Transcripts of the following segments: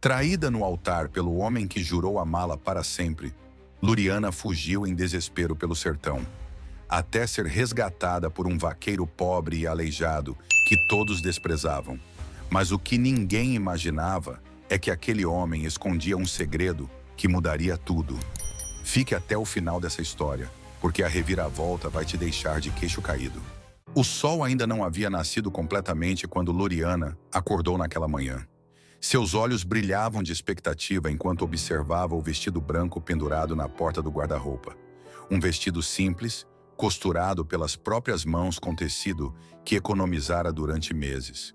Traída no altar pelo homem que jurou amá-la para sempre, Luriana fugiu em desespero pelo sertão, até ser resgatada por um vaqueiro pobre e aleijado que todos desprezavam. Mas o que ninguém imaginava é que aquele homem escondia um segredo que mudaria tudo. Fique até o final dessa história, porque a reviravolta vai te deixar de queixo caído. O sol ainda não havia nascido completamente quando Luriana acordou naquela manhã. Seus olhos brilhavam de expectativa enquanto observava o vestido branco pendurado na porta do guarda-roupa. Um vestido simples, costurado pelas próprias mãos com tecido que economizara durante meses.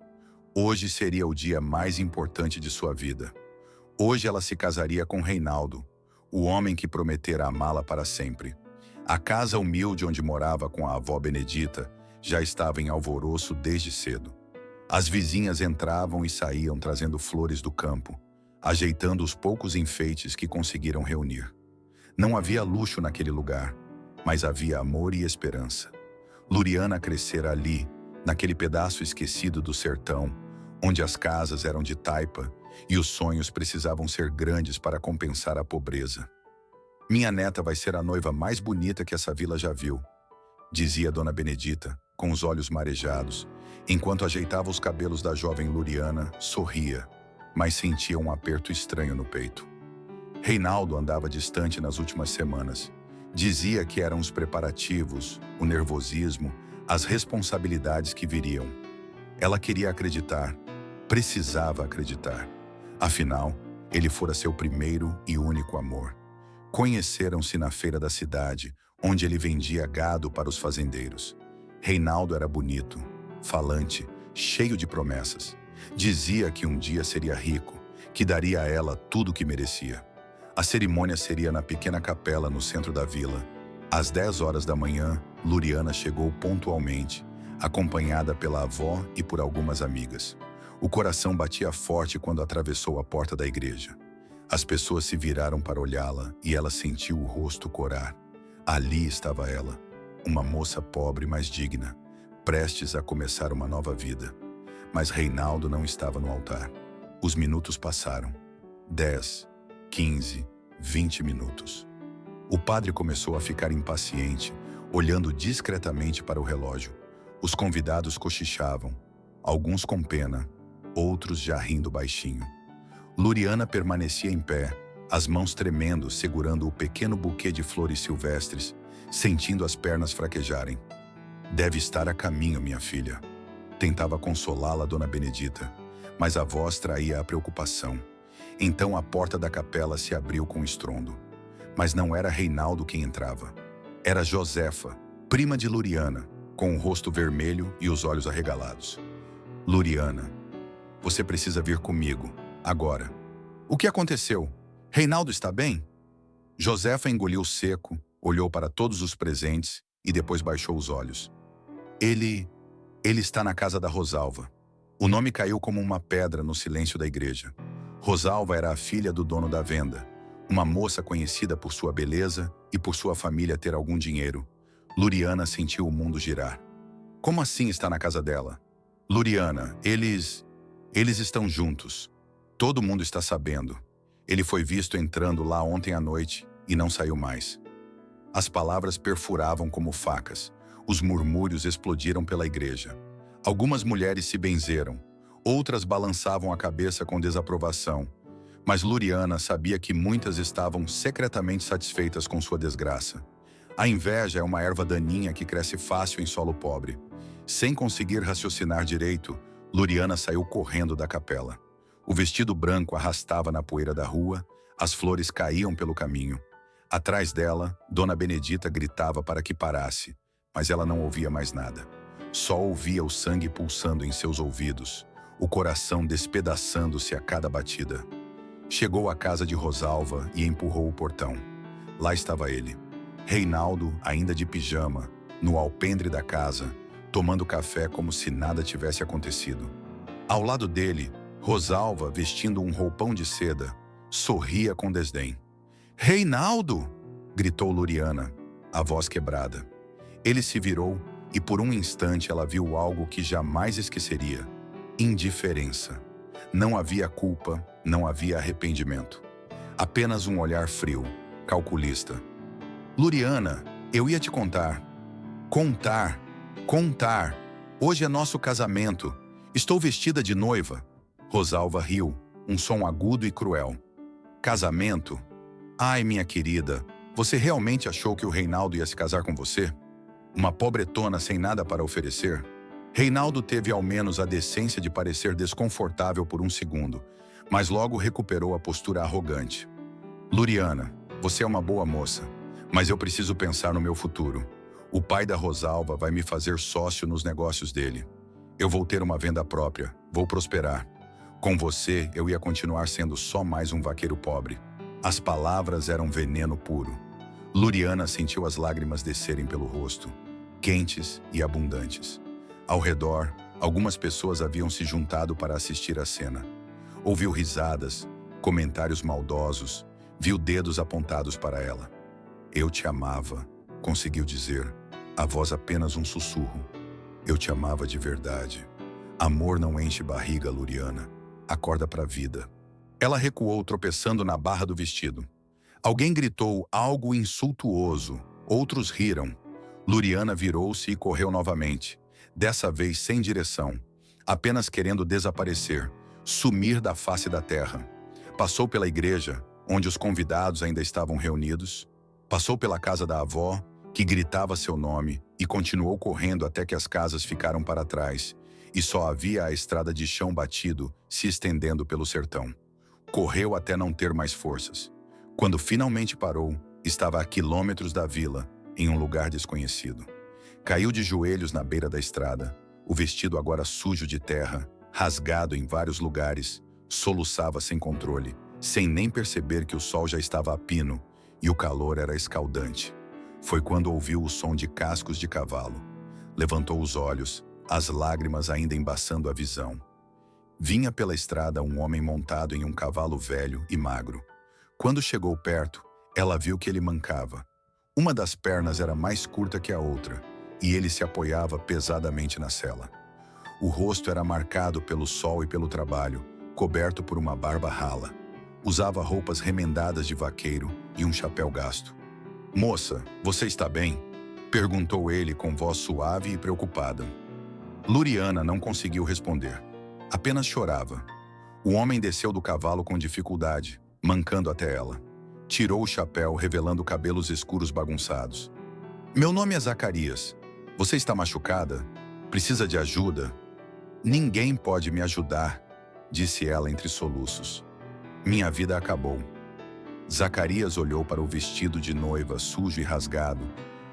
Hoje seria o dia mais importante de sua vida. Hoje ela se casaria com Reinaldo, o homem que prometera amá-la para sempre. A casa humilde onde morava com a avó Benedita já estava em alvoroço desde cedo. As vizinhas entravam e saíam trazendo flores do campo, ajeitando os poucos enfeites que conseguiram reunir. Não havia luxo naquele lugar, mas havia amor e esperança. Luriana crescera ali, naquele pedaço esquecido do sertão, onde as casas eram de taipa e os sonhos precisavam ser grandes para compensar a pobreza. Minha neta vai ser a noiva mais bonita que essa vila já viu, dizia Dona Benedita, com os olhos marejados, enquanto ajeitava os cabelos da jovem Luriana, sorria, mas sentia um aperto estranho no peito. Reinaldo andava distante nas últimas semanas. Dizia que eram os preparativos, o nervosismo, as responsabilidades que viriam. Ela queria acreditar, precisava acreditar. Afinal, ele fora seu primeiro e único amor. Conheceram-se na feira da cidade, onde ele vendia gado para os fazendeiros. Reinaldo era bonito, falante, cheio de promessas. Dizia que um dia seria rico, que daria a ela tudo o que merecia. A cerimônia seria na pequena capela no centro da vila. Às 10 horas da manhã, Luriana chegou pontualmente, acompanhada pela avó e por algumas amigas. O coração batia forte quando atravessou a porta da igreja. As pessoas se viraram para olhá-la e ela sentiu o rosto corar. Ali estava ela, uma moça pobre, mas digna, prestes a começar uma nova vida. Mas Reinaldo não estava no altar. Os minutos passaram. 10, 15, 20 minutos. O padre começou a ficar impaciente, olhando discretamente para o relógio. Os convidados cochichavam, alguns com pena, outros já rindo baixinho. Luriana permanecia em pé, as mãos tremendo, segurando o pequeno buquê de flores silvestres, sentindo as pernas fraquejarem. Deve estar a caminho, minha filha. Tentava consolá-la Dona Benedita, mas a voz traía a preocupação. Então a porta da capela se abriu com estrondo. Mas não era Reinaldo quem entrava. Era Josefa, prima de Luriana, com o rosto vermelho e os olhos arregalados. Luriana, você precisa vir comigo, agora. O que aconteceu? Reinaldo está bem? Josefa engoliu seco, olhou para todos os presentes e depois baixou os olhos. Ele está na casa da Rosalva. O nome caiu como uma pedra no silêncio da igreja. Rosalva era a filha do dono da venda, uma moça conhecida por sua beleza e por sua família ter algum dinheiro. Luriana sentiu o mundo girar. Como assim está na casa dela? Luriana, eles estão juntos. Todo mundo está sabendo. Ele foi visto entrando lá ontem à noite e não saiu mais. As palavras perfuravam como facas. Os murmúrios explodiram pela igreja. Algumas mulheres se benzeram, outras balançavam a cabeça com desaprovação. Mas Luriana sabia que muitas estavam secretamente satisfeitas com sua desgraça. A inveja é uma erva daninha que cresce fácil em solo pobre. Sem conseguir raciocinar direito, Luriana saiu correndo da capela. O vestido branco arrastava na poeira da rua, as flores caíam pelo caminho. Atrás dela, Dona Benedita gritava para que parasse, mas ela não ouvia mais nada. Só ouvia o sangue pulsando em seus ouvidos, o coração despedaçando-se a cada batida. Chegou à casa de Rosalva e empurrou o portão. Lá estava ele, Reinaldo, ainda de pijama, no alpendre da casa, tomando café como se nada tivesse acontecido. Ao lado dele, Rosalva, vestindo um roupão de seda, sorria com desdém. «Reinaldo!» gritou Luriana, a voz quebrada. Ele se virou e por um instante ela viu algo que jamais esqueceria. Indiferença. Não havia culpa, não havia arrependimento. Apenas um olhar frio, calculista. Luriana, eu ia te contar. Contar, contar. Hoje é nosso casamento. Estou vestida de noiva. Rosalva riu, um som agudo e cruel. Casamento? Ai, minha querida, você realmente achou que o Reinaldo ia se casar com você? Uma pobretona sem nada para oferecer? Reinaldo teve ao menos a decência de parecer desconfortável por um segundo, mas logo recuperou a postura arrogante. Luriana, você é uma boa moça, mas eu preciso pensar no meu futuro. O pai da Rosalva vai me fazer sócio nos negócios dele. Eu vou ter uma venda própria, vou prosperar. Com você, eu ia continuar sendo só mais um vaqueiro pobre. As palavras eram veneno puro. Luriana sentiu as lágrimas descerem pelo rosto, quentes e abundantes. Ao redor, algumas pessoas haviam se juntado para assistir à cena. Ouviu risadas, comentários maldosos, viu dedos apontados para ela. Eu te amava, conseguiu dizer, a voz apenas um sussurro. Eu te amava de verdade. Amor não enche barriga, Luriana. Acorda para a vida. Ela recuou, tropeçando na barra do vestido. Alguém gritou algo insultuoso. Outros riram. Luriana virou-se e correu novamente, dessa vez sem direção, apenas querendo desaparecer, sumir da face da terra. Passou pela igreja, onde os convidados ainda estavam reunidos, passou pela casa da avó, que gritava seu nome, e continuou correndo até que as casas ficaram para trás, e só havia a estrada de chão batido se estendendo pelo sertão. Correu até não ter mais forças. Quando finalmente parou, estava a quilômetros da vila, em um lugar desconhecido. Caiu de joelhos na beira da estrada, o vestido agora sujo de terra, rasgado em vários lugares, soluçava sem controle, sem nem perceber que o sol já estava a pino e o calor era escaldante. Foi quando ouviu o som de cascos de cavalo. Levantou os olhos, as lágrimas ainda embaçando a visão. Vinha pela estrada um homem montado em um cavalo velho e magro. Quando chegou perto, ela viu que ele mancava. Uma das pernas era mais curta que a outra, e ele se apoiava pesadamente na sela. O rosto era marcado pelo sol e pelo trabalho, coberto por uma barba rala. Usava roupas remendadas de vaqueiro e um chapéu gasto. "Moça, você está bem?" perguntou ele com voz suave e preocupada. Luriana não conseguiu responder. Apenas chorava. O homem desceu do cavalo com dificuldade, mancando até ela. Tirou o chapéu, revelando cabelos escuros bagunçados. "Meu nome é Zacarias. Você está machucada? Precisa de ajuda?" "Ninguém pode me ajudar", disse ela entre soluços. "Minha vida acabou." Zacarias olhou para o vestido de noiva sujo e rasgado,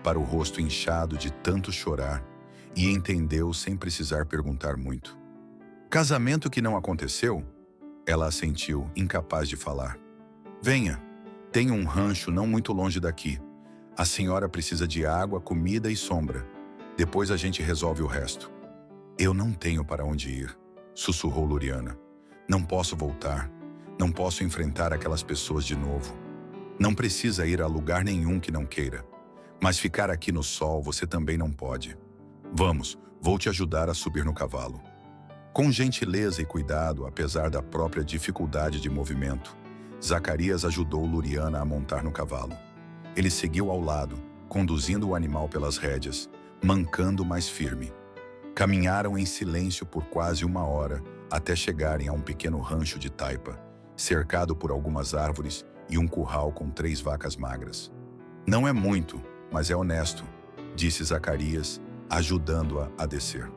para o rosto inchado de tanto chorar, e entendeu sem precisar perguntar muito. "Casamento que não aconteceu?" Ela assentiu, incapaz de falar. "Venha. Tenho um rancho não muito longe daqui. A senhora precisa de água, comida e sombra. Depois a gente resolve o resto." "Eu não tenho para onde ir", sussurrou Luriana. "Não posso voltar. Não posso enfrentar aquelas pessoas de novo. Não precisa ir a lugar nenhum que não queira. Mas ficar aqui no sol você também não pode. Vamos, vou te ajudar a subir no cavalo." Com gentileza e cuidado, apesar da própria dificuldade de movimento, Zacarias ajudou Luriana a montar no cavalo. Ele seguiu ao lado, conduzindo o animal pelas rédeas, mancando mais firme. Caminharam em silêncio por quase 1 hora, até chegarem a um pequeno rancho de taipa, cercado por algumas árvores e um curral com 3 vacas magras. "Não é muito, mas é honesto", disse Zacarias, ajudando-a a descer.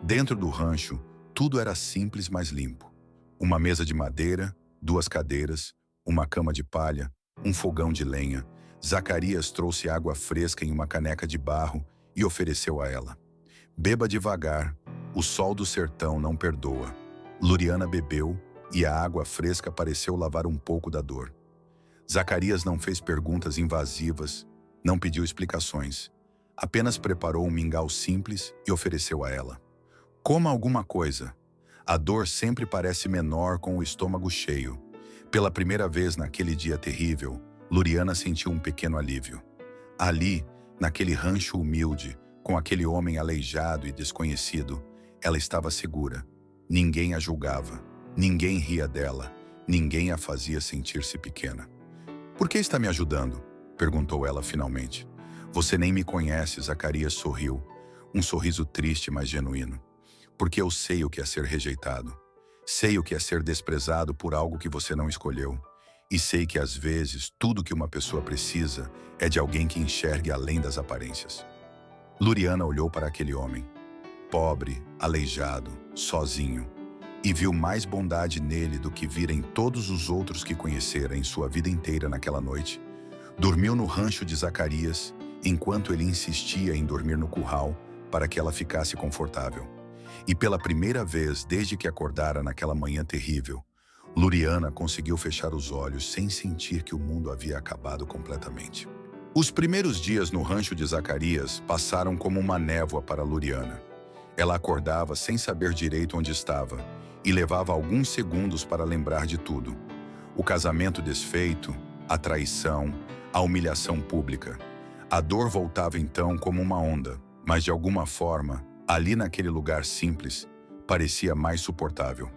Dentro do rancho, tudo era simples, mas limpo. Uma mesa de madeira, 2 cadeiras, uma cama de palha, um fogão de lenha. Zacarias trouxe água fresca em uma caneca de barro e ofereceu a ela. "Beba devagar, o sol do sertão não perdoa." Luriana bebeu e a água fresca pareceu lavar um pouco da dor. Zacarias não fez perguntas invasivas, não pediu explicações. Apenas preparou um mingau simples e ofereceu a ela. "Coma alguma coisa. A dor sempre parece menor com o estômago cheio." Pela primeira vez naquele dia terrível, Luriana sentiu um pequeno alívio. Ali, naquele rancho humilde, com aquele homem aleijado e desconhecido, ela estava segura. Ninguém a julgava. Ninguém ria dela, ninguém a fazia sentir-se pequena. "Por que está me ajudando?" perguntou ela finalmente. "Você nem me conhece", Zacarias sorriu, um sorriso triste, mas genuíno. "Porque eu sei o que é ser rejeitado. Sei o que é ser desprezado por algo que você não escolheu. E sei que às vezes tudo que uma pessoa precisa é de alguém que enxergue além das aparências." Luriana olhou para aquele homem, pobre, aleijado, sozinho, e viu mais bondade nele do que vira em todos os outros que conhecera em sua vida inteira naquela noite. Dormiu no rancho de Zacarias, enquanto ele insistia em dormir no curral para que ela ficasse confortável. E pela primeira vez desde que acordara naquela manhã terrível, Luriana conseguiu fechar os olhos sem sentir que o mundo havia acabado completamente. Os primeiros dias no rancho de Zacarias passaram como uma névoa para Luriana. Ela acordava sem saber direito onde estava e levava alguns segundos para lembrar de tudo. O casamento desfeito, a traição, a humilhação pública. A dor voltava então como uma onda, mas de alguma forma, ali naquele lugar simples, parecia mais suportável.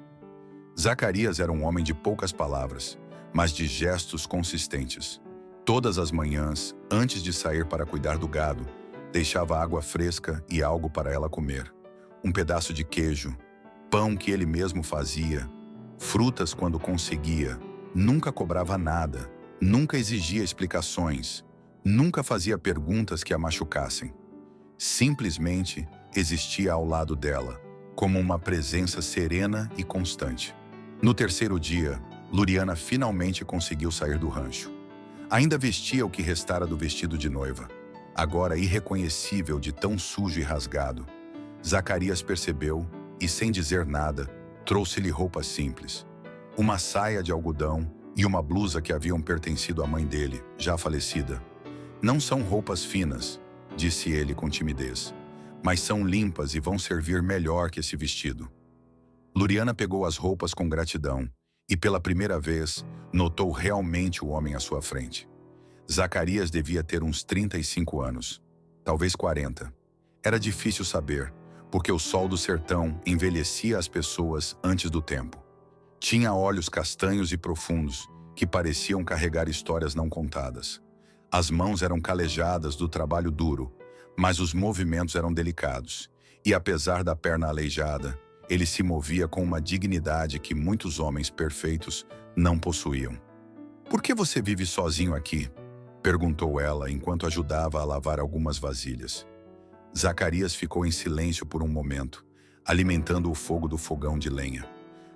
Zacarias era um homem de poucas palavras, mas de gestos consistentes. Todas as manhãs, antes de sair para cuidar do gado, deixava água fresca e algo para ela comer. Um pedaço de queijo, pão que ele mesmo fazia, frutas quando conseguia. Nunca cobrava nada, nunca exigia explicações, nunca fazia perguntas que a machucassem. Simplesmente existia ao lado dela, como uma presença serena e constante. No terceiro dia, Luriana finalmente conseguiu sair do rancho. Ainda vestia o que restara do vestido de noiva, agora irreconhecível de tão sujo e rasgado. Zacarias percebeu e, sem dizer nada, trouxe-lhe roupas simples. Uma saia de algodão e uma blusa que haviam pertencido à mãe dele, já falecida. "Não são roupas finas", disse ele com timidez, "mas são limpas e vão servir melhor que esse vestido." Luriana pegou as roupas com gratidão e, pela primeira vez, notou realmente o homem à sua frente. Zacarias devia ter uns 35 anos, talvez 40. Era difícil saber, porque o sol do sertão envelhecia as pessoas antes do tempo. Tinha olhos castanhos e profundos, que pareciam carregar histórias não contadas. As mãos eram calejadas do trabalho duro, mas os movimentos eram delicados, e apesar da perna aleijada, ele se movia com uma dignidade que muitos homens perfeitos não possuíam. "Por que você vive sozinho aqui?" perguntou ela enquanto ajudava a lavar algumas vasilhas. Zacarias ficou em silêncio por um momento, alimentando o fogo do fogão de lenha.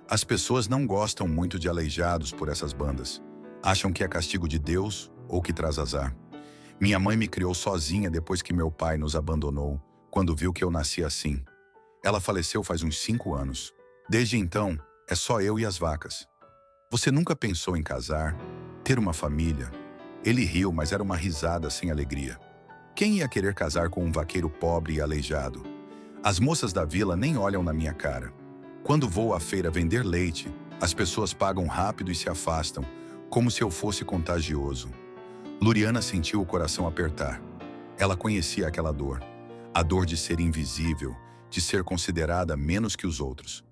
As pessoas não gostam muito de aleijados por essas bandas. Acham que é castigo de Deus ou que traz azar. Minha mãe me criou sozinha depois que meu pai nos abandonou, quando viu que eu nasci assim. Ela faleceu faz uns 5 anos. Desde então, é só eu e as vacas. Você nunca pensou em casar, ter uma família? Ele riu, mas era uma risada sem alegria. Quem ia querer casar com um vaqueiro pobre e aleijado? As moças da vila nem olham na minha cara. Quando vou à feira vender leite, as pessoas pagam rápido e se afastam, como se eu fosse contagioso. Luriana sentiu o coração apertar. Ela conhecia aquela dor. A dor de ser invisível, de ser considerada menos que os outros.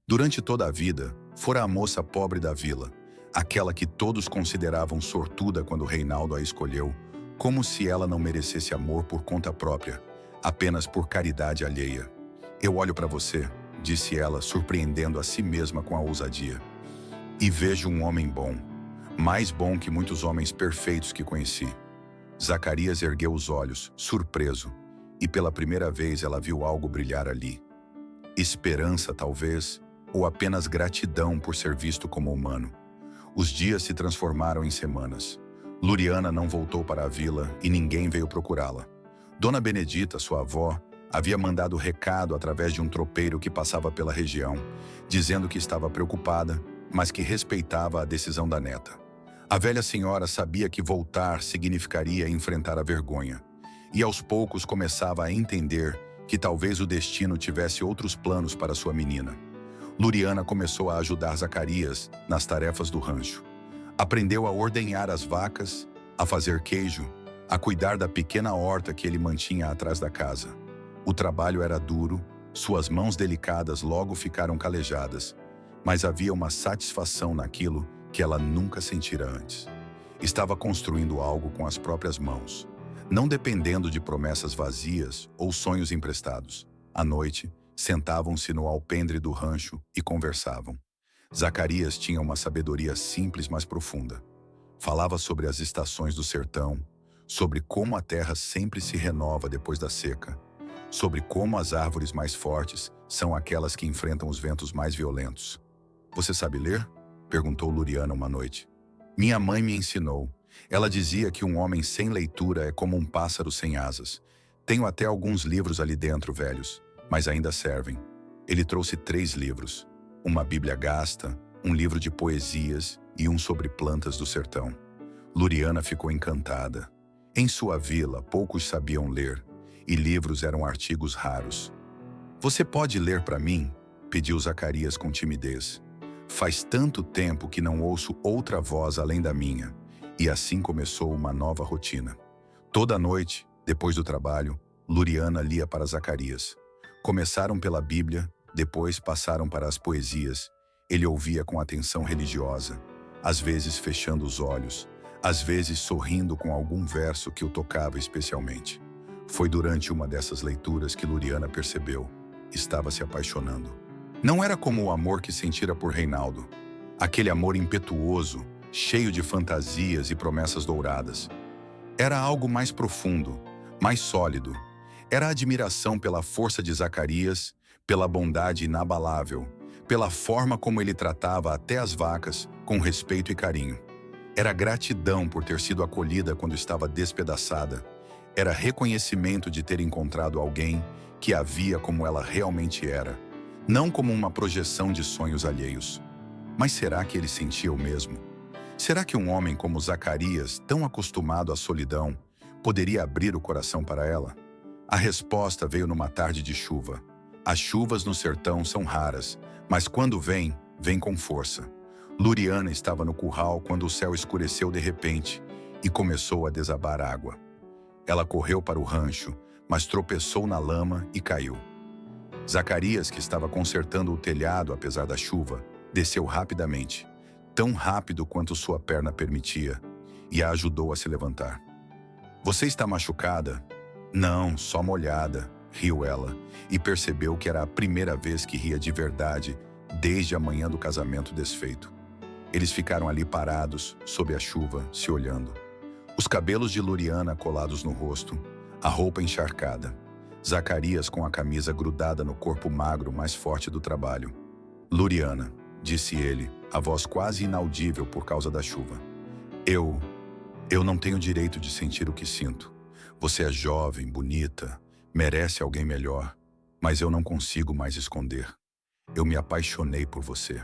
Durante toda a vida, fora a moça pobre da vila, aquela que todos consideravam sortuda quando Reinaldo a escolheu, como se ela não merecesse amor por conta própria, apenas por caridade alheia. "Eu olho para você", disse ela, surpreendendo a si mesma com a ousadia, "e vejo um homem bom, mais bom que muitos homens perfeitos que conheci." Zacarias ergueu os olhos, surpreso, e pela primeira vez ela viu algo brilhar ali. Esperança, talvez, ou apenas gratidão por ser visto como humano. Os dias se transformaram em semanas. Luriana não voltou para a vila e ninguém veio procurá-la. Dona Benedita, sua avó, havia mandado recado através de um tropeiro que passava pela região, dizendo que estava preocupada, mas que respeitava a decisão da neta. A velha senhora sabia que voltar significaria enfrentar a vergonha, e aos poucos começava a entender que talvez o destino tivesse outros planos para sua menina. Luriana começou a ajudar Zacarias nas tarefas do rancho. Aprendeu a ordenhar as vacas, a fazer queijo, a cuidar da pequena horta que ele mantinha atrás da casa. O trabalho era duro, suas mãos delicadas logo ficaram calejadas, Mas havia uma satisfação naquilo que ela nunca sentira antes. Estava construindo algo com as próprias mãos, não dependendo de promessas vazias ou sonhos emprestados. À noite, sentavam-se no alpendre do rancho e conversavam. Zacarias tinha uma sabedoria simples, mas profunda. Falava sobre as estações do sertão, sobre como a terra sempre se renova depois da seca, sobre como as árvores mais fortes são aquelas que enfrentam os ventos mais violentos. "Você sabe ler?" perguntou Luriana uma noite. "Minha mãe me ensinou. Ela dizia que um homem sem leitura é como um pássaro sem asas. Tenho até alguns livros ali dentro, velhos, mas ainda servem." Ele trouxe 3 livros. Uma Bíblia gasta, um livro de poesias e um sobre plantas do sertão. Luriana ficou encantada. Em sua vila, poucos sabiam ler, e livros eram artigos raros. "Você pode ler para mim?" pediu Zacarias com timidez. "Faz tanto tempo que não ouço outra voz além da minha." E assim começou uma nova rotina. Toda noite, depois do trabalho, Luriana lia para Zacarias. Começaram pela Bíblia, depois passaram para as poesias. Ele ouvia com atenção religiosa, às vezes fechando os olhos, às vezes sorrindo com algum verso que o tocava especialmente. Foi durante uma dessas leituras que Luriana percebeu: estava se apaixonando. Não era como o amor que sentira por Reinaldo, aquele amor impetuoso, cheio de fantasias e promessas douradas. Era algo mais profundo, mais sólido. Era a admiração pela força de Zacarias, pela bondade inabalável, pela forma como ele tratava até as vacas com respeito e carinho. Era gratidão por ter sido acolhida quando estava despedaçada. Era reconhecimento de ter encontrado alguém que a via como ela realmente era, não como uma projeção de sonhos alheios. Mas será que ele sentia o mesmo? Será que um homem como Zacarias, tão acostumado à solidão, poderia abrir o coração para ela? A resposta veio numa tarde de chuva. As chuvas no sertão são raras, mas quando vêm, vêm com força. Luriana estava no curral quando o céu escureceu de repente e começou a desabar água. Ela correu para o rancho, mas tropeçou na lama e caiu. Zacarias, que estava consertando o telhado apesar da chuva, desceu rapidamente, tão rápido quanto sua perna permitia, e a ajudou a se levantar. "Você está machucada?" "Não, só molhada", riu ela, e percebeu que era a primeira vez que ria de verdade desde a manhã do casamento desfeito. Eles ficaram ali parados, sob a chuva, se olhando. Os cabelos de Luriana colados no rosto, a roupa encharcada. Zacarias com a camisa grudada no corpo magro mais forte do trabalho. "Luriana", disse ele, a voz quase inaudível por causa da chuva. Eu não tenho direito de sentir o que sinto. Você é jovem, bonita, merece alguém melhor, mas eu não consigo mais esconder. Eu me apaixonei por você."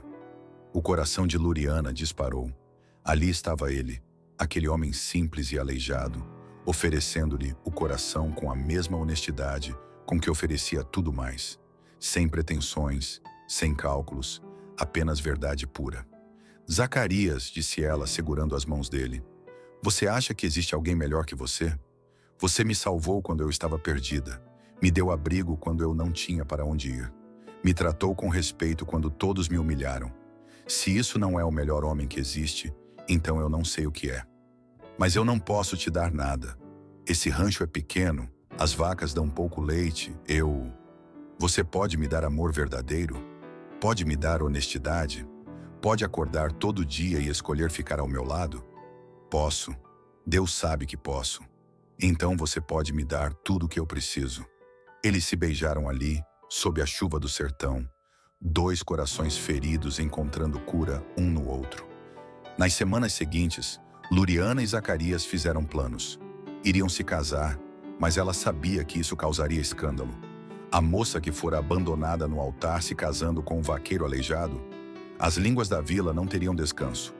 O coração de Luriana disparou. Ali estava ele, aquele homem simples e aleijado, oferecendo-lhe o coração com a mesma honestidade com que oferecia tudo mais. Sem pretensões, sem cálculos, apenas verdade pura. "Zacarias", disse ela, segurando as mãos dele, "você acha que existe alguém melhor que você? Você me salvou quando eu estava perdida, me deu abrigo quando eu não tinha para onde ir, me tratou com respeito quando todos me humilharam. Se isso não é o melhor homem que existe, então eu não sei o que é. Mas eu não posso te dar nada. Esse rancho é pequeno, as vacas dão pouco leite, Você pode me dar amor verdadeiro? Pode me dar honestidade? Pode acordar todo dia e escolher ficar ao meu lado?" "Posso. Deus sabe que posso. Então você pode me dar tudo o que eu preciso." Eles se beijaram ali, sob a chuva do sertão, 2 corações feridos encontrando cura um no outro. Nas semanas seguintes, Luriana e Zacarias fizeram planos. Iriam se casar, mas ela sabia que isso causaria escândalo. A moça que fora abandonada no altar se casando com um vaqueiro aleijado? As línguas da vila não teriam descanso.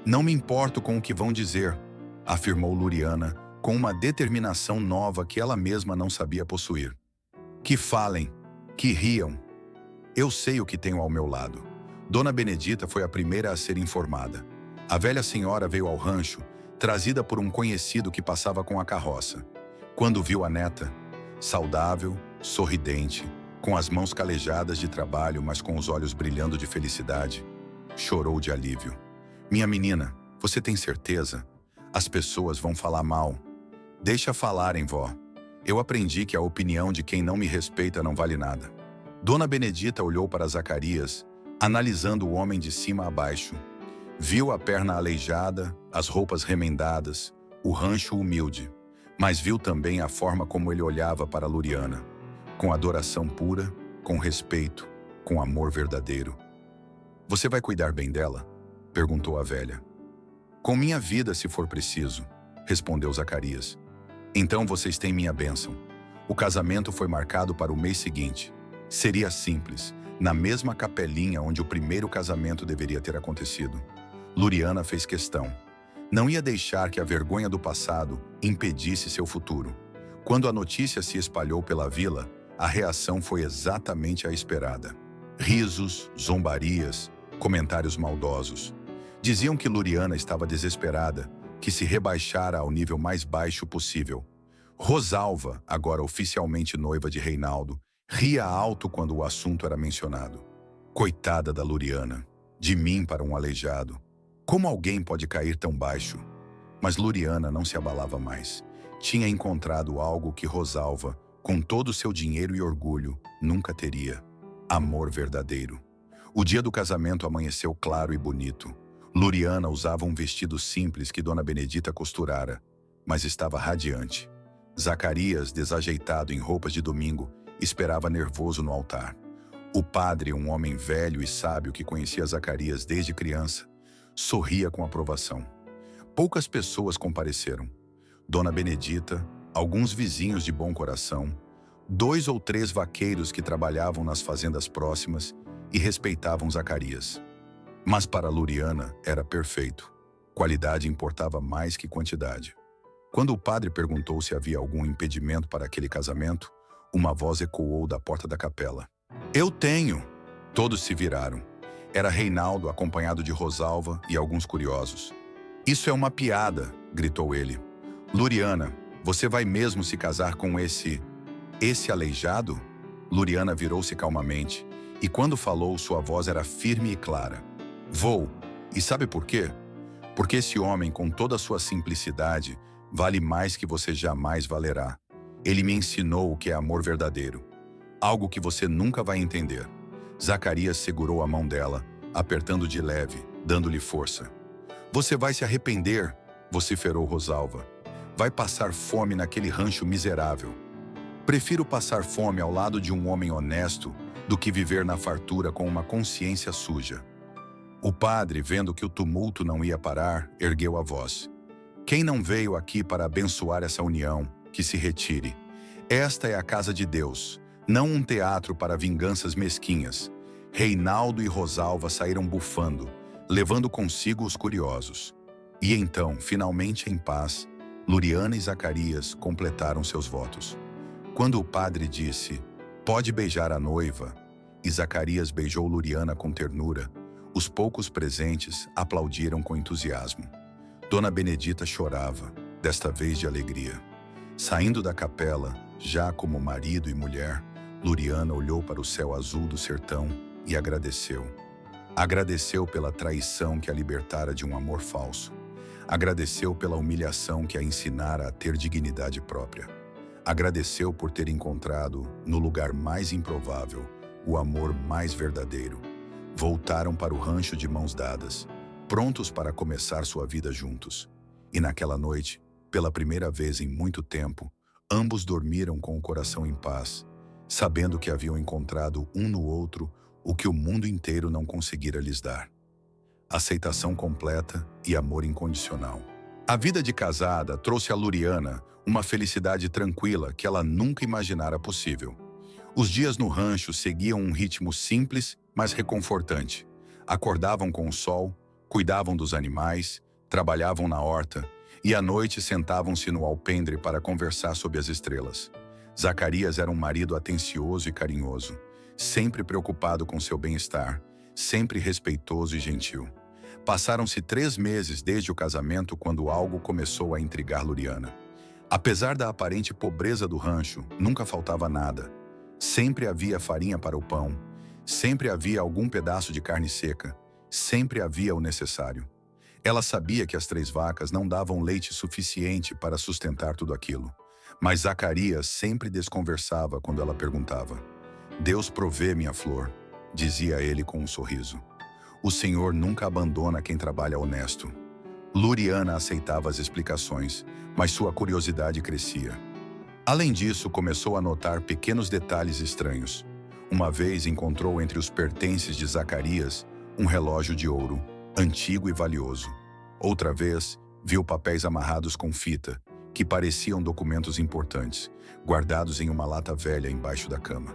"Não me importo com o que vão dizer", afirmou Luriana, com uma determinação nova que ela mesma não sabia possuir. "Que falem, que riam. Eu sei o que tenho ao meu lado." Dona Benedita foi a primeira a ser informada. A velha senhora veio ao rancho, trazida por um conhecido que passava com a carroça. Quando viu a neta, saudável, sorridente, Com as mãos calejadas de trabalho, mas com os olhos brilhando de felicidade, chorou de alívio. Minha menina, você tem certeza? As pessoas vão falar mal. Deixa falarem, vó. Eu aprendi que a opinião de quem não me respeita não vale nada. Dona Benedita olhou para Zacarias, analisando o homem de cima a baixo. Viu a perna aleijada, as roupas remendadas, o rancho humilde, mas viu também a forma como ele olhava para Luriana, com adoração pura, com respeito, com amor verdadeiro. Você vai cuidar bem dela? Perguntou a velha. Com minha vida, se for preciso, respondeu Zacarias. Então vocês têm minha bênção. O casamento foi marcado para o mês seguinte. Seria simples, na mesma capelinha onde o primeiro casamento deveria ter acontecido. Luriana fez questão. Não ia deixar que a vergonha do passado impedisse seu futuro. Quando a notícia se espalhou pela vila, a reação foi exatamente a esperada. Risos, zombarias, comentários maldosos. Diziam que Luriana estava desesperada, que se rebaixara ao nível mais baixo possível. Rosalva, agora oficialmente noiva de Reinaldo, ria alto quando o assunto era mencionado. Coitada da Luriana, de mim para um aleijado. Como alguém pode cair tão baixo? Mas Luriana não se abalava mais. Tinha encontrado algo que Rosalva, com todo o seu dinheiro e orgulho, nunca teria. Amor verdadeiro. O dia do casamento amanheceu claro e bonito. Luriana usava um vestido simples que Dona Benedita costurara, mas estava radiante. Zacarias, desajeitado em roupas de domingo, esperava nervoso no altar. O padre, um homem velho e sábio que conhecia Zacarias desde criança, sorria com aprovação. Poucas pessoas compareceram. Dona Benedita, alguns vizinhos de bom coração, 2 ou 3 vaqueiros que trabalhavam nas fazendas próximas e respeitavam Zacarias. Mas para Luriana era perfeito. Qualidade importava mais que quantidade. Quando o padre perguntou se havia algum impedimento para aquele casamento, uma voz ecoou da porta da capela. Eu tenho! Todos se viraram. Era Reinaldo, acompanhado de Rosalva e alguns curiosos. Isso é uma piada, gritou ele. Luriana, você vai mesmo se casar com esse aleijado? Luriana virou-se calmamente, e quando falou, sua voz era firme e clara. Vou. E sabe por quê? Porque esse homem, com toda a sua simplicidade, vale mais que você jamais valerá. Ele me ensinou o que é amor verdadeiro. Algo que você nunca vai entender. Zacarias segurou a mão dela, apertando de leve, dando-lhe força. Você vai se arrepender, vociferou Rosalva. Vai passar fome naquele rancho miserável. Prefiro passar fome ao lado de um homem honesto do que viver na fartura com uma consciência suja. O padre, vendo que o tumulto não ia parar, ergueu a voz. Quem não veio aqui para abençoar essa união, que se retire. Esta é a casa de Deus, não um teatro para vinganças mesquinhas. Reinaldo e Rosalva saíram bufando, levando consigo os curiosos. E então, finalmente em paz, Luriana e Zacarias completaram seus votos. Quando o padre disse, pode beijar a noiva, e Zacarias beijou Luriana com ternura, os poucos presentes aplaudiram com entusiasmo. Dona Benedita chorava, desta vez de alegria. Saindo da capela, já como marido e mulher, Luriana olhou para o céu azul do sertão e agradeceu. Agradeceu pela traição que a libertara de um amor falso. Agradeceu pela humilhação que a ensinara a ter dignidade própria. Agradeceu por ter encontrado, no lugar mais improvável, o amor mais verdadeiro. Voltaram para o rancho de mãos dadas, prontos para começar sua vida juntos. E naquela noite, pela primeira vez em muito tempo, ambos dormiram com o coração em paz, sabendo que haviam encontrado um no outro o que o mundo inteiro não conseguira lhes dar. Aceitação completa e amor incondicional. A vida de casada trouxe a Luriana uma felicidade tranquila que ela nunca imaginara possível. Os dias no rancho seguiam um ritmo simples, mas reconfortante. Acordavam com o sol, cuidavam dos animais, trabalhavam na horta e à noite sentavam-se no alpendre para conversar sob as estrelas. Zacarias era um marido atencioso e carinhoso, sempre preocupado com seu bem-estar, sempre respeitoso e gentil. Passaram-se 3 meses desde o casamento quando algo começou a intrigar Luriana. Apesar da aparente pobreza do rancho, nunca faltava nada. Sempre havia farinha para o pão, sempre havia algum pedaço de carne seca, sempre havia o necessário. Ela sabia que as 3 vacas não davam leite suficiente para sustentar tudo aquilo. Mas Zacarias sempre desconversava quando ela perguntava. Deus provê minha flor, dizia ele com um sorriso. O Senhor nunca abandona quem trabalha honesto. Luriana aceitava as explicações, mas sua curiosidade crescia. Além disso, começou a notar pequenos detalhes estranhos. Uma vez encontrou entre os pertences de Zacarias um relógio de ouro, antigo e valioso. Outra vez, viu papéis amarrados com fita, que pareciam documentos importantes, guardados em uma lata velha embaixo da cama.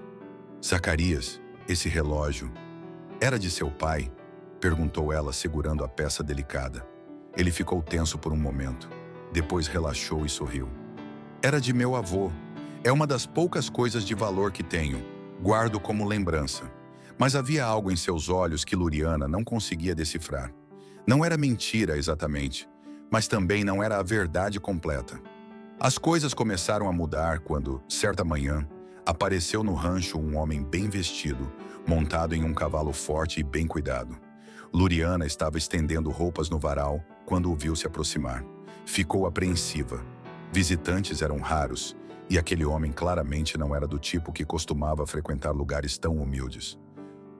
Zacarias, esse relógio, era de seu pai? Perguntou ela, segurando a peça delicada. Ele ficou tenso por um momento. Depois relaxou e sorriu. Era de meu avô. É uma das poucas coisas de valor que tenho. Guardo como lembrança. Mas havia algo em seus olhos que Luriana não conseguia decifrar. Não era mentira exatamente, mas também não era a verdade completa. As coisas começaram a mudar quando, certa manhã, apareceu no rancho um homem bem vestido, montado em um cavalo forte e bem cuidado. Luriana estava estendendo roupas no varal quando o viu se aproximar. Ficou apreensiva. Visitantes eram raros, e aquele homem claramente não era do tipo que costumava frequentar lugares tão humildes.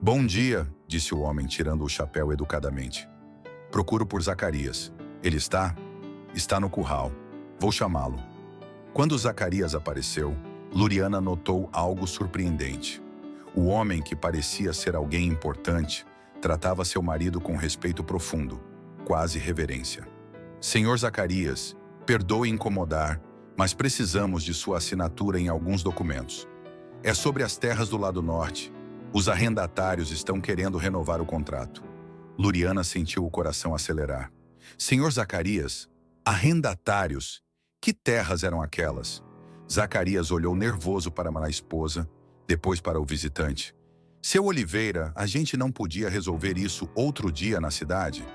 Bom dia, disse o homem, tirando o chapéu educadamente. Procuro por Zacarias. Ele está? Está no curral. Vou chamá-lo. Quando Zacarias apareceu, Luriana notou algo surpreendente. O homem, que parecia ser alguém importante, tratava seu marido com respeito profundo, quase reverência. Senhor Zacarias, perdoe incomodar, mas precisamos de sua assinatura em alguns documentos. É sobre as terras do lado norte. Os arrendatários estão querendo renovar o contrato. Luriana sentiu o coração acelerar. Senhor Zacarias, arrendatários? Que terras eram aquelas? Zacarias olhou nervoso para a esposa, depois para o visitante. Seu Oliveira, a gente não podia resolver isso outro dia na cidade?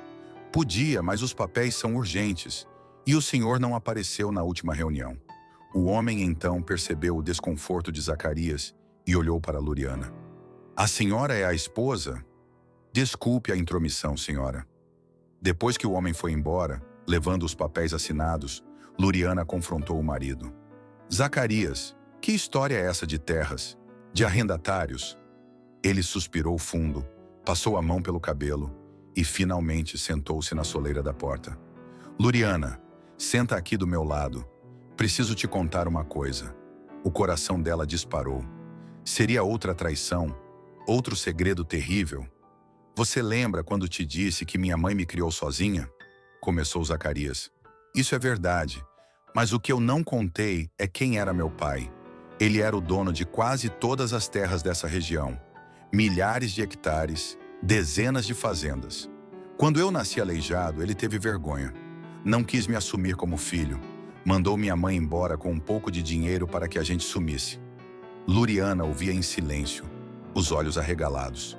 Podia, mas os papéis são urgentes. E o senhor não apareceu na última reunião. O homem então percebeu o desconforto de Zacarias e olhou para Luriana. A senhora é a esposa? Desculpe a intromissão, senhora. Depois que o homem foi embora, levando os papéis assinados, Luriana confrontou o marido. Zacarias, que história é essa de terras? De arrendatários? Ele suspirou fundo, passou a mão pelo cabelo e finalmente sentou-se na soleira da porta. Luriana, senta aqui do meu lado. Preciso te contar uma coisa. O coração dela disparou. Seria outra traição? Outro segredo terrível? Você lembra quando te disse que minha mãe me criou sozinha? Começou Zacarias. Isso é verdade, mas o que eu não contei é quem era meu pai. Ele era o dono de quase todas as terras dessa região. Milhares de hectares, dezenas de fazendas. Quando eu nasci aleijado, ele teve vergonha. Não quis me assumir como filho. Mandou minha mãe embora com um pouco de dinheiro para que a gente sumisse. Luriana ouvia em silêncio, os olhos arregalados.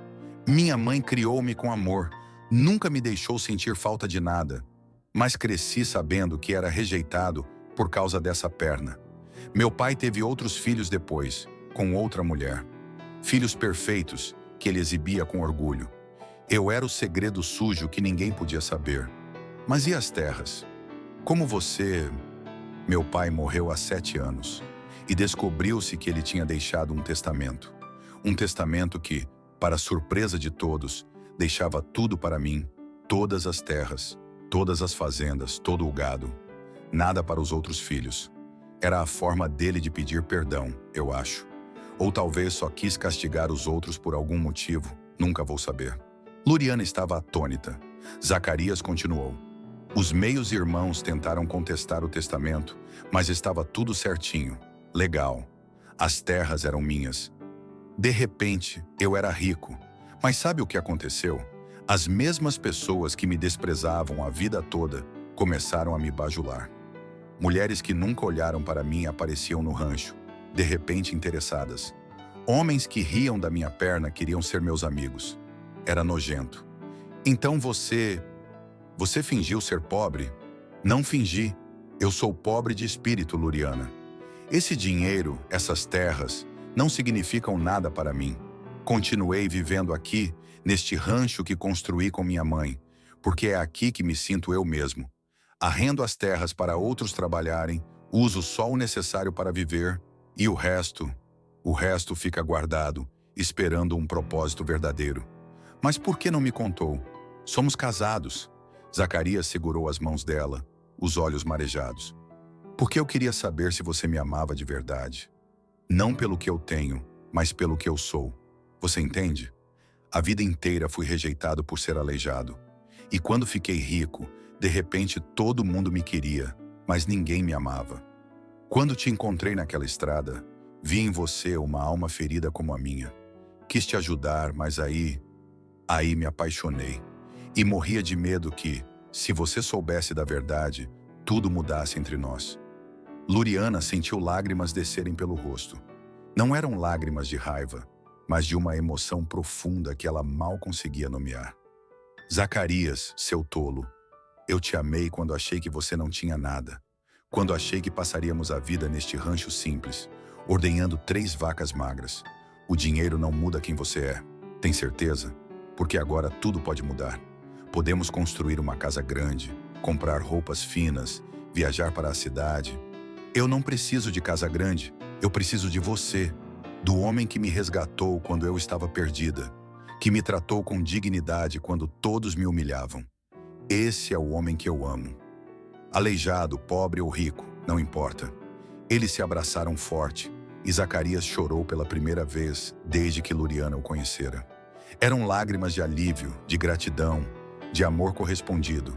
Minha mãe criou-me com amor, nunca me deixou sentir falta de nada. Mas cresci sabendo que era rejeitado por causa dessa perna. Meu pai teve outros filhos depois, com outra mulher. Filhos perfeitos, que ele exibia com orgulho. Eu era o segredo sujo que ninguém podia saber. Mas e as terras? Como você... Meu pai morreu há 7 anos e descobriu-se que ele tinha deixado um testamento. Um testamento que, para surpresa de todos, deixava tudo para mim, todas as terras, todas as fazendas, todo o gado. Nada para os outros filhos. Era a forma dele de pedir perdão, eu acho. Ou talvez só quis castigar os outros por algum motivo, nunca vou saber. Luriana estava atônita. Zacarias continuou. Os meios-irmãos tentaram contestar o testamento, mas estava tudo certinho, legal. As terras eram minhas. De repente, eu era rico. Mas sabe o que aconteceu? As mesmas pessoas que me desprezavam a vida toda começaram a me bajular. Mulheres que nunca olharam para mim apareciam no rancho, de repente interessadas. Homens que riam da minha perna queriam ser meus amigos. Era nojento. Então você fingiu ser pobre? Não fingi. Eu sou pobre de espírito, Luriana. Esse dinheiro, essas terras, não significam nada para mim. Continuei vivendo aqui, neste rancho que construí com minha mãe, porque é aqui que me sinto eu mesmo. Arrendo as terras para outros trabalharem, uso só o necessário para viver, e o resto fica guardado, esperando um propósito verdadeiro. Mas por que não me contou? Somos casados. Zacarias segurou as mãos dela, os olhos marejados. Porque eu queria saber se você me amava de verdade. Não pelo que eu tenho, mas pelo que eu sou. Você entende? A vida inteira fui rejeitado por ser aleijado. E quando fiquei rico, de repente todo mundo me queria, mas ninguém me amava. Quando te encontrei naquela estrada, vi em você uma alma ferida como a minha. Quis te ajudar, mas aí me apaixonei. E morria de medo que, se você soubesse da verdade, tudo mudasse entre nós. Luriana sentiu lágrimas descerem pelo rosto. Não eram lágrimas de raiva, mas de uma emoção profunda que ela mal conseguia nomear. Zacarias, seu tolo, eu te amei quando achei que você não tinha nada. Quando achei que passaríamos a vida neste rancho simples, ordenhando 3 vacas magras. O dinheiro não muda quem você é. Tem certeza? Porque agora tudo pode mudar. Podemos construir uma casa grande, comprar roupas finas, viajar para a cidade. Eu não preciso de casa grande, eu preciso de você, do homem que me resgatou quando eu estava perdida, que me tratou com dignidade quando todos me humilhavam. Esse é o homem que eu amo. Aleijado, pobre ou rico, não importa. Eles se abraçaram forte e Zacarias chorou pela primeira vez desde que Luriana o conhecera. Eram lágrimas de alívio, de gratidão, de amor correspondido.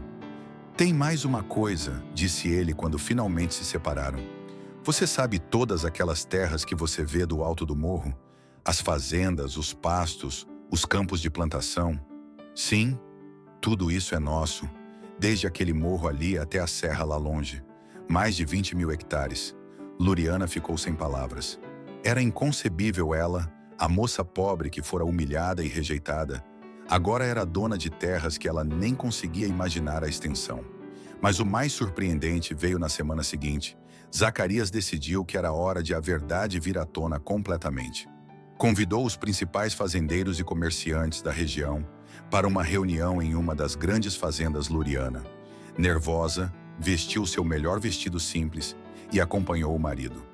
Tem mais uma coisa, disse ele quando finalmente se separaram. Você sabe todas aquelas terras que você vê do alto do morro? As fazendas, os pastos, os campos de plantação? Sim, tudo isso é nosso, desde aquele morro ali até a serra lá longe. Mais de 20.000 hectares. Luriana ficou sem palavras. Era inconcebível ela, a moça pobre que fora humilhada e rejeitada, agora era dona de terras que ela nem conseguia imaginar a extensão. Mas o mais surpreendente veio na semana seguinte. Zacarias decidiu que era hora de a verdade vir à tona completamente. Convidou os principais fazendeiros e comerciantes da região para uma reunião em uma das grandes fazendas Luriana. Nervosa, vestiu seu melhor vestido simples e acompanhou o marido.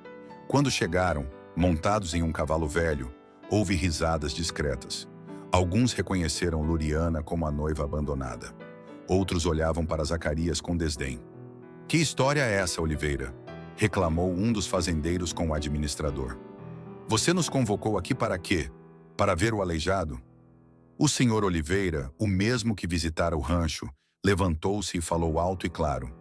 Quando chegaram, montados em um cavalo velho, houve risadas discretas. Alguns reconheceram Luriana como a noiva abandonada. Outros olhavam para Zacarias com desdém. Que história é essa, Oliveira? Reclamou um dos fazendeiros com o administrador. Você nos convocou aqui para quê? Para ver o aleijado? O senhor Oliveira, o mesmo que visitara o rancho, levantou-se e falou alto e claro.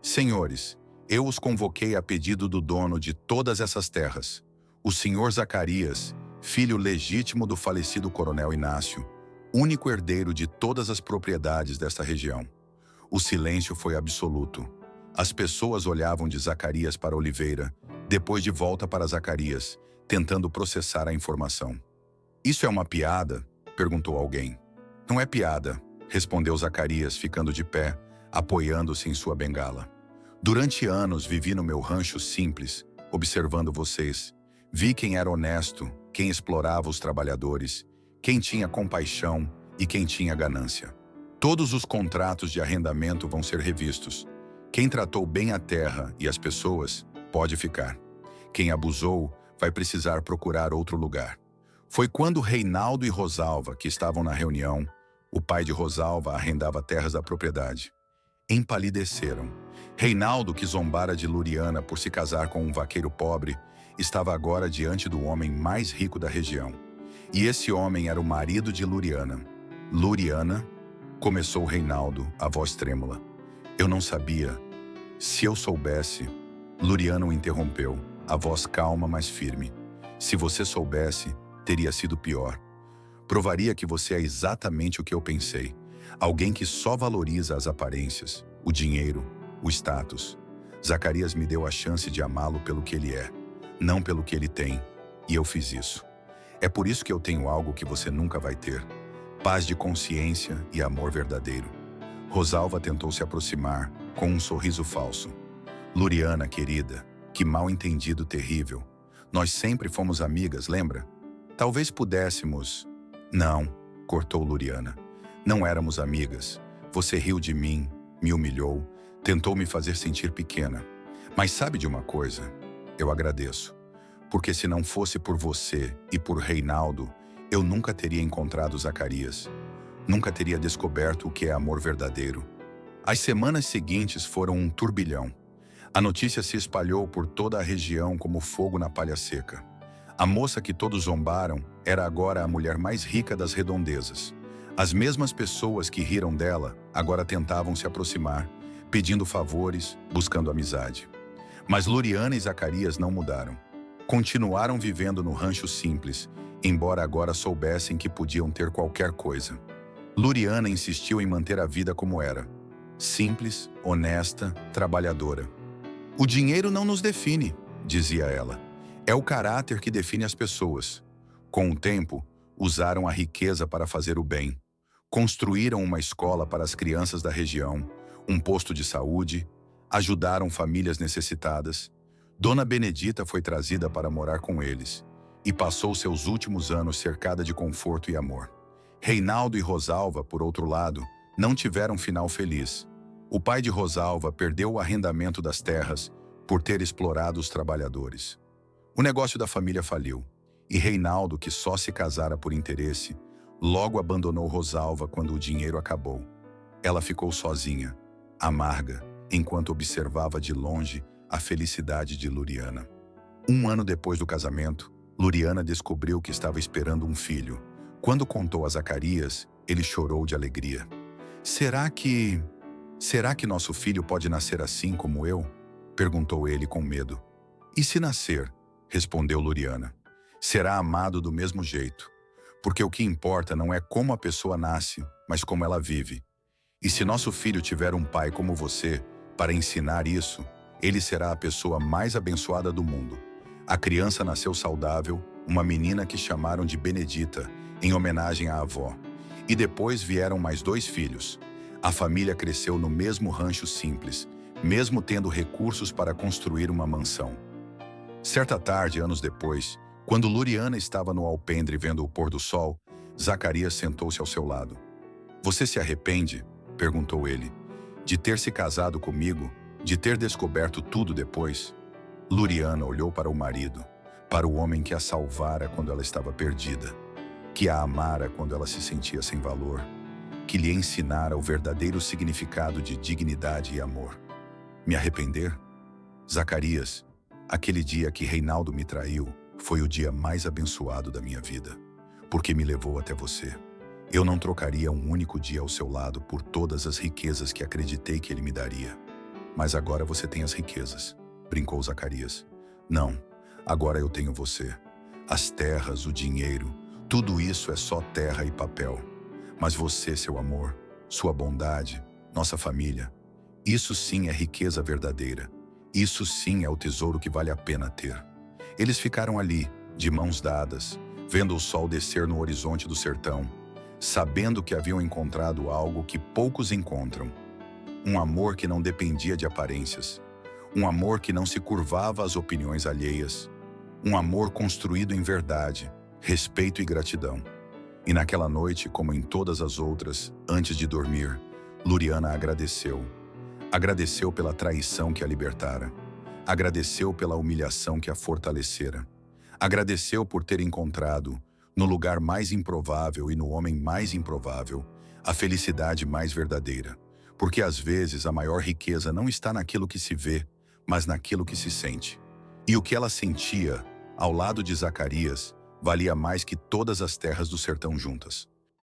Senhores, eu os convoquei a pedido do dono de todas essas terras, o senhor Zacarias, filho legítimo do falecido coronel Inácio, único herdeiro de todas as propriedades desta região. O silêncio foi absoluto. As pessoas olhavam de Zacarias para Oliveira, depois de volta para Zacarias, tentando processar a informação. Isso é uma piada? Perguntou alguém. Não é piada, respondeu Zacarias, ficando de pé, apoiando-se em sua bengala. Durante anos vivi no meu rancho simples, observando vocês. Vi quem era honesto, quem explorava os trabalhadores, quem tinha compaixão e quem tinha ganância. Todos os contratos de arrendamento vão ser revistos. Quem tratou bem a terra e as pessoas, pode ficar. Quem abusou, vai precisar procurar outro lugar. Foi quando Reinaldo e Rosalva, que estavam na reunião, o pai de Rosalva arrendava terras da propriedade. Empalideceram. Reinaldo, que zombara de Luriana por se casar com um vaqueiro pobre, estava agora diante do homem mais rico da região. E esse homem era o marido de Luriana. Luriana? Começou Reinaldo, a voz trêmula. Eu não sabia. Se eu soubesse... Luriana o interrompeu, a voz calma, mas firme. Se você soubesse, teria sido pior. Provaria que você é exatamente o que eu pensei. Alguém que só valoriza as aparências, o dinheiro, o status. Zacarias me deu a chance de amá-lo pelo que ele é, não pelo que ele tem, e eu fiz isso. É por isso que eu tenho algo que você nunca vai ter: paz de consciência e amor verdadeiro. Rosalva tentou se aproximar, com um sorriso falso. Luriana, querida, que mal-entendido terrível. Nós sempre fomos amigas, lembra? Talvez pudéssemos... Não, cortou Luriana. Não éramos amigas. Você riu de mim, me humilhou, tentou me fazer sentir pequena. Mas sabe de uma coisa? Eu agradeço. Porque se não fosse por você e por Reinaldo, eu nunca teria encontrado Zacarias. Nunca teria descoberto o que é amor verdadeiro. As semanas seguintes foram um turbilhão. A notícia se espalhou por toda a região como fogo na palha seca. A moça que todos zombaram era agora a mulher mais rica das redondezas. As mesmas pessoas que riram dela agora tentavam se aproximar, pedindo favores, buscando amizade. Mas Luriana e Zacarias não mudaram. Continuaram vivendo no rancho simples, embora agora soubessem que podiam ter qualquer coisa. Luriana insistiu em manter a vida como era. Simples, honesta, trabalhadora. O dinheiro não nos define, dizia ela. É o caráter que define as pessoas. Com o tempo, usaram a riqueza para fazer o bem. Construíram uma escola para as crianças da região, um posto de saúde, ajudaram famílias necessitadas. Dona Benedita foi trazida para morar com eles e passou seus últimos anos cercada de conforto e amor. Reinaldo e Rosalva, por outro lado, não tiveram final feliz. O pai de Rosalva perdeu o arrendamento das terras por ter explorado os trabalhadores. O negócio da família faliu, e Reinaldo, que só se casara por interesse, logo abandonou Rosalva quando o dinheiro acabou. Ela ficou sozinha, amarga, enquanto observava de longe a felicidade de Luriana. 1 ano depois do casamento, Luriana descobriu que estava esperando um filho. Quando contou a Zacarias, ele chorou de alegria. Será que nosso filho pode nascer assim como eu? Perguntou ele com medo. E se nascer? Respondeu Luriana. Será amado do mesmo jeito, porque o que importa não é como a pessoa nasce, mas como ela vive. E se nosso filho tiver um pai como você, para ensinar isso, ele será a pessoa mais abençoada do mundo. A criança nasceu saudável, uma menina que chamaram de Benedita, em homenagem à avó. E depois vieram mais 2 filhos. A família cresceu no mesmo rancho simples, mesmo tendo recursos para construir uma mansão. Certa tarde, anos depois, quando Luriana estava no alpendre vendo o pôr do sol, Zacarias sentou-se ao seu lado. Você se arrepende? Perguntou ele. De ter se casado comigo? De ter descoberto tudo depois? Luriana olhou para o marido, para o homem que a salvara quando ela estava perdida, que a amara quando ela se sentia sem valor, que lhe ensinara o verdadeiro significado de dignidade e amor. Me arrepender? Zacarias, aquele dia que Reinaldo me traiu foi o dia mais abençoado da minha vida, porque me levou até você. Eu não trocaria um único dia ao seu lado por todas as riquezas que acreditei que ele me daria. Mas agora você tem as riquezas, brincou Zacarias. Não, agora eu tenho você. As terras, o dinheiro, tudo isso é só terra e papel. Mas você, seu amor, sua bondade, nossa família, isso sim é riqueza verdadeira. Isso sim é o tesouro que vale a pena ter. Eles ficaram ali, de mãos dadas, vendo o sol descer no horizonte do sertão, sabendo que haviam encontrado algo que poucos encontram. Um amor que não dependia de aparências. Um amor que não se curvava às opiniões alheias. Um amor construído em verdade, respeito e gratidão. E naquela noite, como em todas as outras, antes de dormir, Luriana agradeceu. Agradeceu pela traição que a libertara. Agradeceu pela humilhação que a fortalecera. Agradeceu por ter encontrado, no lugar mais improvável e no homem mais improvável, a felicidade mais verdadeira. Porque às vezes a maior riqueza não está naquilo que se vê, mas naquilo que se sente. E o que ela sentia, ao lado de Zacarias, valia mais que todas as terras do sertão juntas.